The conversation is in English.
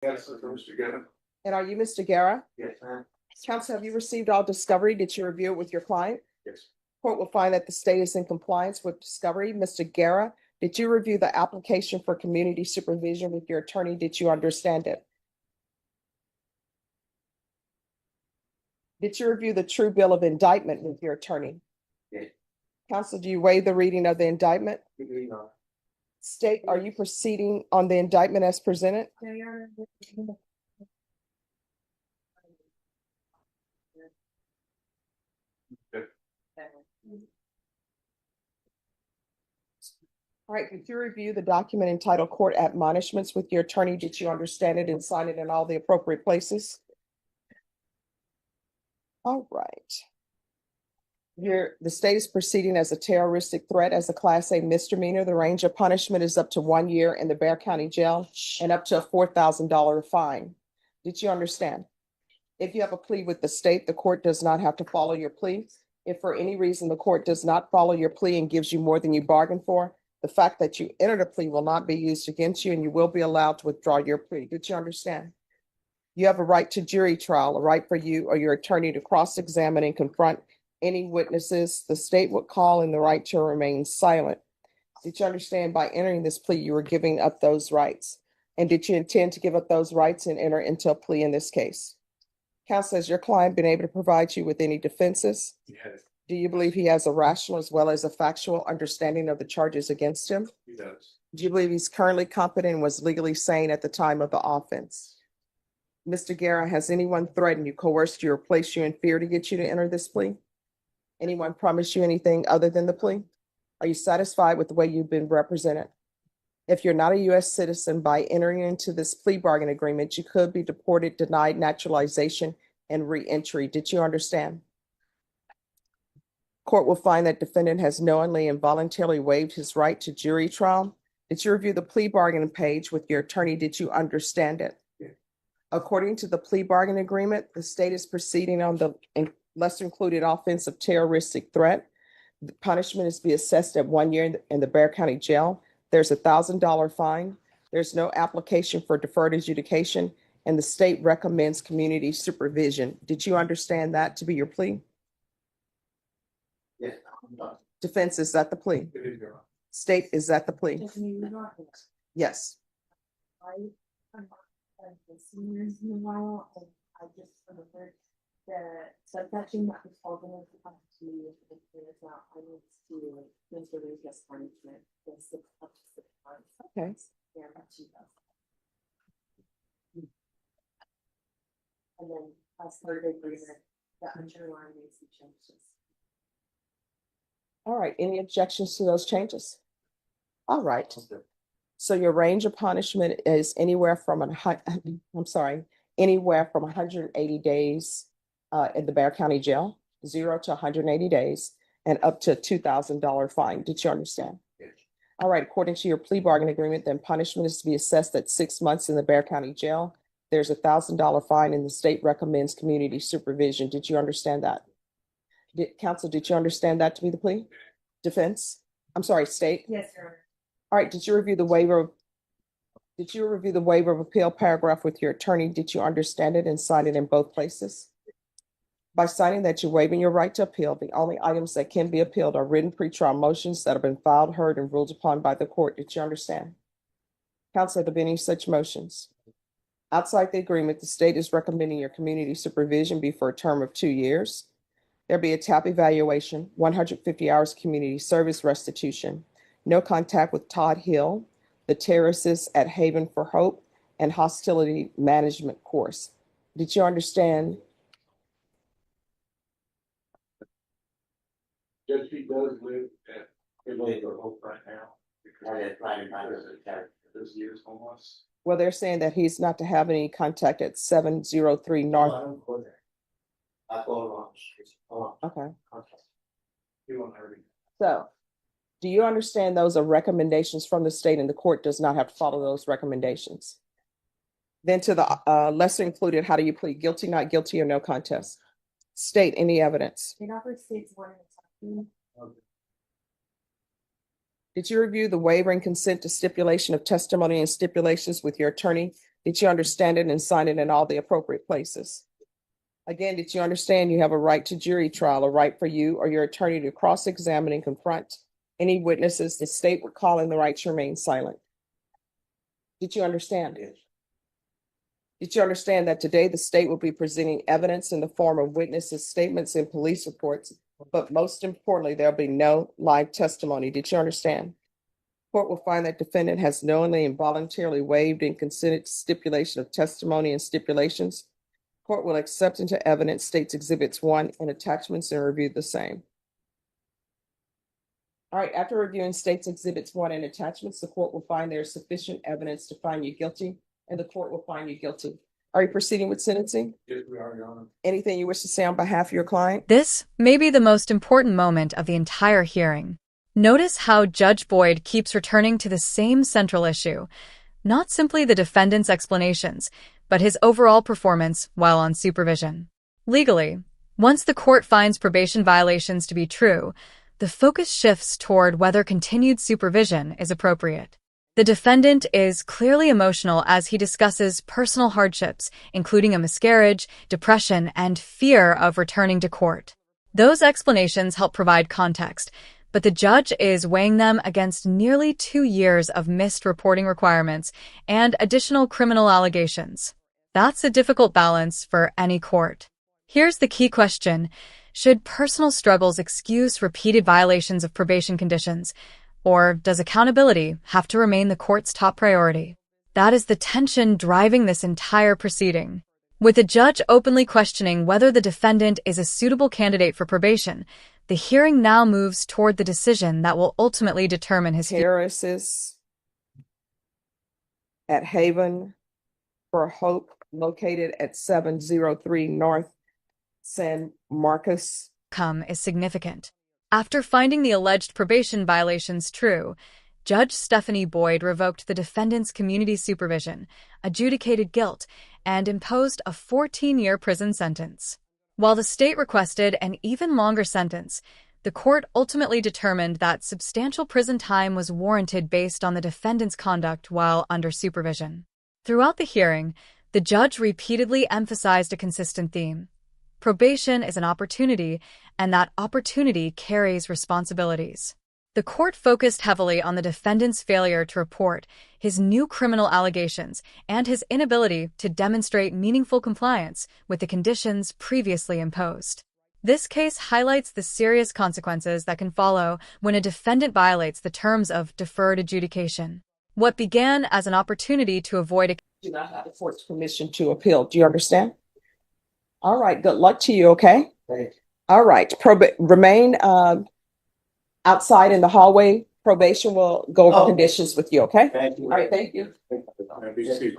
Yes, Mr. Gara. And are you Mr. Gara? Yes, ma'am. Counsel, have you received all discovery? Did you review it with your client? Yes. Court will find that the state is in compliance with discovery. Mr. Gara, did you review the application for community supervision with your attorney? Did you understand it? Did you review the true bill of indictment with your attorney? Yes. Counsel, do you waive the reading of the indictment? No. State, are you proceeding on the indictment as presented? All right, did you review the document entitled Court Admonishments with your attorney? Did you understand it and sign it in all the appropriate places? All right. The state is proceeding as a terroristic threat as a Class A misdemeanor. The range of punishment is up to 1 year in the Bexar County Jail and up to a $4,000 fine. Did you understand? If you have a plea with the state, the court does not have to follow your plea. If for any reason the court does not follow your plea and gives you more than you bargained for, the fact that you entered a plea will not be used against you and you will be allowed to withdraw your plea. Did you understand? You have a right to jury trial, a right for you or your attorney to cross-examine and confront any witnesses the state would call, and the right to remain silent. Did you understand by entering this plea, you were giving up those rights? And did you intend to give up those rights and enter into a plea in this case? Counsel, has your client been able to provide you with any defenses? Yes, Do you believe he has a rational as well as a factual understanding of the charges against him? he does. Do you believe he's currently competent and was legally sane at the time of the offense? Mr. Gara, has anyone threatened you, coerced you, or placed you in fear to get you to enter this plea? Anyone promised you anything other than the plea? Are you satisfied with the way you've been represented? If you're not a U.S. citizen, by entering into this plea bargain agreement, you could be deported, denied naturalization, and re-entry. Did you understand? Court will find that defendant has knowingly and voluntarily waived his right to jury trial. Did you review the plea bargain page with your attorney? Did you understand it? Yeah. According to the plea bargain agreement, the state is proceeding on the lesser included offense of terroristic threat. The punishment is to be assessed at 1 year in the Bexar County Jail. There's a $1,000 fine. There's no application for deferred adjudication, and the state recommends community supervision. Did you understand that to be your plea? Yes. Defense, is that the plea? It is, Your Honor. State, is that the plea? Yes. The subsection that was called in to is not, I need to introduce this punishment. Up to 6 months. Okay. Yeah, that's you. And then as part of the agreement, the underlying needs to changes. All right. Any objections to those changes? All right. So your range of punishment is anywhere from anywhere from 180 days in the Bexar County Jail, 0 to 180 days, and up to a $2,000 fine. Did you understand? Yes. All right. According to your plea bargain agreement, then punishment is to be assessed at 6 months in the Bexar County Jail. There's a $1,000 fine, and the state recommends community supervision. Did you understand that? Counsel, did you understand that to be the plea? Defense? I'm sorry, state? Yes, Your Honor. All right. Did you review the waiver? Did you review the waiver of appeal paragraph with your attorney? Did you understand it and sign it in both places? By signing that you're waiving your right to appeal, the only items that can be appealed are written pretrial motions that have been filed, heard, and ruled upon by the court. Did you understand? Counsel, have there been any such motions? Outside the agreement, the state is recommending your community supervision be for a term of 2 years. There be a TAP evaluation, 150 hours community service restitution, no contact with Todd Hill, the Terraces at Haven for Hope, and Hostility Management Course. Did you understand? Judge, he does live at Haven for Hope right now. This year's homeless. Well, they're saying that he's not to have any contact at 703 North. I don't go there. I go along the streets. Okay. You won't hurt me. So, do you understand those are recommendations from the state and the court does not have to follow those recommendations? Then to the lesser included, how do you plead? Guilty, not guilty, or no contest? State any evidence. It offers states one at a time. Did you review the waiver and consent to stipulation of testimony and stipulations with your attorney Did you understand it and sign it in all the appropriate places? Again, did you understand you have a right to jury trial, a right for you or your attorney to cross-examine and confront any witnesses the state would call in the right to remain silent? Did you understand it? Did you understand that today the state will be presenting evidence in the form of witnesses' statements and police reports, but most importantly, there'll be no live testimony? Did you understand? Court will find that defendant has knowingly and voluntarily waived and consented to stipulation of testimony and stipulations. Court will accept into evidence states exhibits 1 and attachments and review the same. All right, after reviewing states exhibits 1 and attachments, the court will find there is sufficient evidence to find you guilty, and the court will find you guilty. Are you proceeding with sentencing? Yes, we are, Your Honor. Anything you wish to say on behalf of your client? This may be the most important moment of the entire hearing. Notice how Judge Boyd keeps returning to the same central issue, not simply the defendant's explanations, but his overall performance while on supervision. Legally, once the court finds probation violations to be true, the focus shifts toward whether continued supervision is appropriate. The defendant is clearly emotional as he discusses personal hardships, including a miscarriage, depression, and fear of returning to court. Those explanations help provide context, but the judge is weighing them against nearly 2 years of missed reporting requirements and additional criminal allegations. That's a difficult balance for any court. Here's the key question. Should personal struggles excuse repeated violations of probation conditions, or does accountability have to remain the court's top priority? That is the tension driving this entire proceeding. With the judge openly questioning whether the defendant is a suitable candidate for probation, the hearing now moves toward the decision that will ultimately determine his Terraces at Haven for Hope, located at 703 North San Marcos. outcome is significant. After finding the alleged probation violations true, Judge Stephanie Boyd revoked the defendant's community supervision, adjudicated guilt, and imposed a 14-year prison sentence. While the state requested an even longer sentence, the court ultimately determined that substantial prison time was warranted based on the defendant's conduct while under supervision. Throughout the hearing, the judge repeatedly emphasized a consistent theme. Probation is an opportunity, and that opportunity carries responsibilities. The court focused heavily on the defendant's failure to report, his new criminal allegations, and his inability to demonstrate meaningful compliance with the conditions previously imposed. This case highlights the serious consequences that can follow when a defendant violates the terms of deferred adjudication. What began as an opportunity to avoid a Do not have the court's permission to appeal. Do you understand? All right, good luck to you, okay? Thank you. All right, remain outside in the hallway. Probation will go over conditions with you, okay? Thank you. All right, thank you. Be seated.